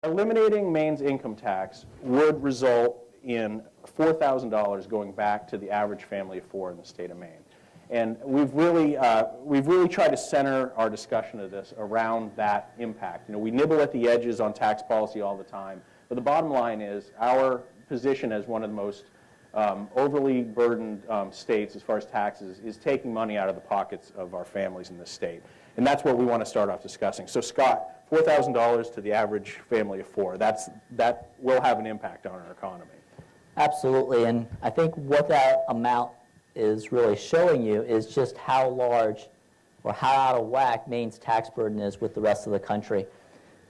Eliminating Maine's income tax would result in $4,000 going back to the average family of four in the state of Maine. And we've really tried to center our discussion of this around that impact. You know, we nibble at the edges on tax policy all the time, but the bottom line is our position as one of the most overly burdened states as far as taxes is taking money out of the pockets of our families in this state. And that's what we want to start off discussing. So Scott, $4,000 to the average family of four, that will have an impact on our economy. Absolutely, and I think what that amount is really showing you is just how large or how out of whack Maine's tax burden is with the rest of the country.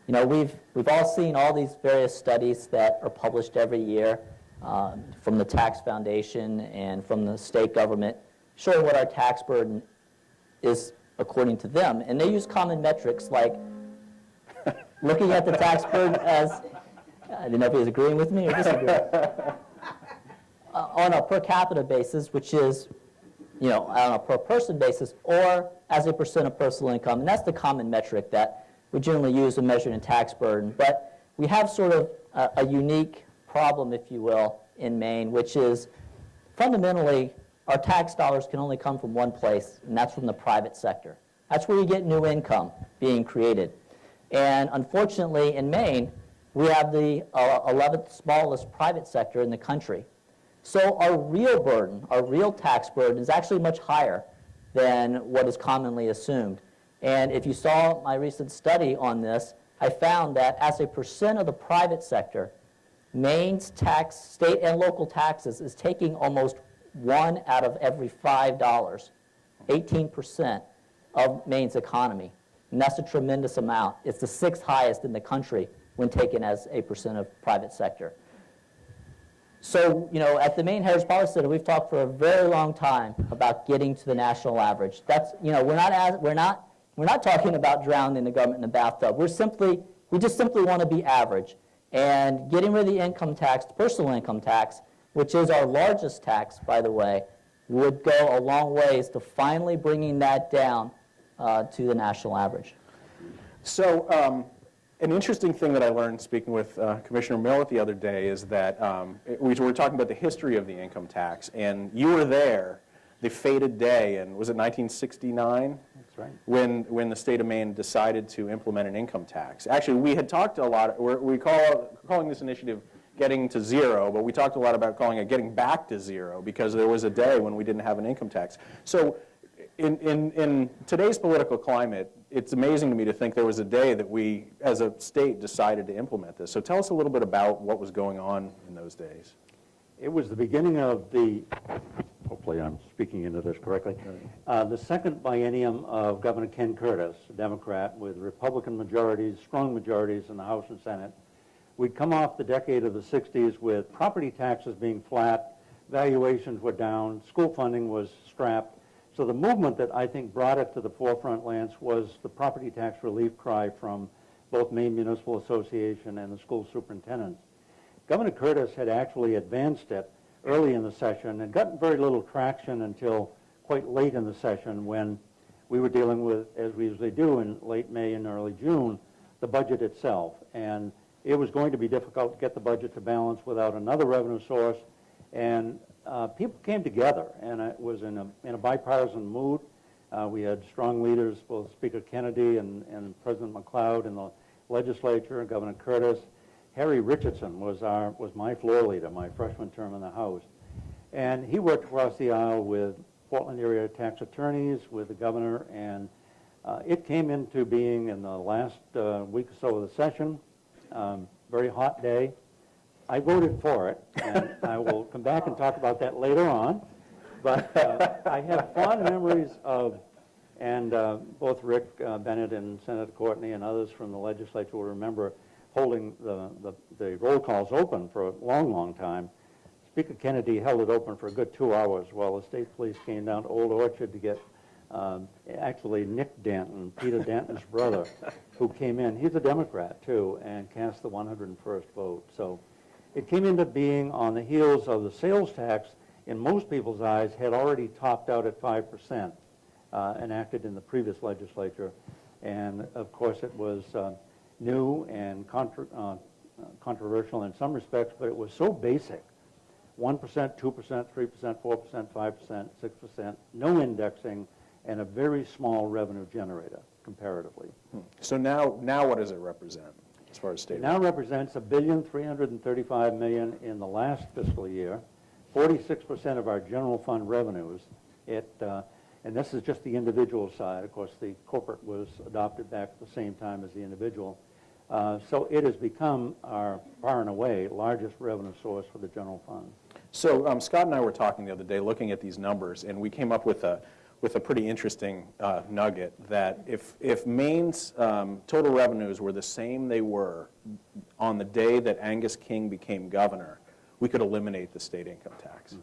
You know, we've all seen all these various studies that are published every year from the Tax Foundation and from the state government showing what our tax burden is according to them. And they use common metrics like looking at the tax burden as, I didn't know if he was agreeing with me or disagreeing. On a per capita basis, which is, you know, on a per person basis, or as a percent of personal income. And that's the common metric that we generally use when measuring tax burden. But we have sort of a unique problem, if you will, in Maine, which is fundamentally our tax dollars can only come from one place, and that's from the private sector. That's where you get new income being created. And unfortunately, in Maine, we have the 11th smallest private sector in the country. So our real burden, our real tax burden, is actually much higher than what is commonly assumed. And if you saw my recent study on this, I found that as a percent of the private sector, Maine's tax, state and local taxes, is taking almost 1 out of every $5, 18% of Maine's economy. And that's a tremendous amount. It's the 6th highest in the country when taken as a percent of private sector. So, you know, at the Maine Heritage Policy Center, we've talked for a very long time about getting to the national average. That's, you know, we're not talking about drowning the government in the bathtub. We just simply want to be average. And getting rid of the income tax, the personal income tax, which is our largest tax, by the way, would go a long ways to finally bringing that down to the national average. So, an interesting thing that I learned speaking with Commissioner Millett the other day is that we were talking about the history of the income tax, and you were there the fated day, and was it 1969? That's right. When the state of Maine decided to implement an income tax. Actually, we had talked a lot, calling this initiative getting to zero, but we talked a lot about calling it getting back to zero because there was a day when we didn't have an income tax. So in today's political climate, it's amazing to me to think there was a day that we, as a state, decided to implement this. So tell us a little bit about what was going on in those days. It was the beginning of the, hopefully I'm speaking into this correctly, the second biennium of Governor Ken Curtis, a Democrat, with Republican majorities, strong majorities in the House and Senate. We'd come off the decade of the 60s with property taxes being flat, valuations were down, school funding was strapped. So the movement that I think brought it to the forefront, Lance, was the property tax relief cry from both Maine Municipal Association and the school superintendents. Governor Curtis had actually advanced it early in the session and got very little traction until quite late in the session when we were dealing with, as we usually do in late May and early June, the budget itself. And it was going to be difficult to get the budget to balance without another revenue source. And people came together, and it was in a bipartisan mood. We had strong leaders, both Speaker Kennedy and President McLeod in the legislature, Governor Curtis. Harry Richardson was my floor leader, my freshman term in the House. And he worked across the aisle with Portland area tax attorneys, with the governor, and it came into being in the last week or so of the session. Very hot day. I voted for it, and I will come back and talk about that later on. But I have fond memories of, and both Rick Bennett and Senator Courtney and others from the legislature will remember holding the roll calls open for a long, long time. Speaker Kennedy held it open for a good 2 hours while the state police came down to Old Orchard to get actually Nick Danton, Peter Danton's brother, who came in. He's a Democrat, too, and cast the 101st vote. So it came into being on the heels of the sales tax, in most people's eyes, had already topped out at 5%, enacted in the previous legislature. And, of course, it was new and controversial in some respects, but it was so basic. 1%, 2%, 3%, 4%, 5%, 6%, no indexing, and a very small revenue generator comparatively. So now what does it represent as far as state? It now represents $1,335,000,000 in the last fiscal year, 46% of our general fund revenues. And this is just the individual side. Of course, the corporate was adopted back at the same time as the individual. So it has become our far and away largest revenue source for the general fund. So Scott and I were talking the other day looking at these numbers, and we came up with a pretty interesting nugget that if Maine's total revenues were the same they were on the day that Angus King became governor, we could eliminate the state income tax.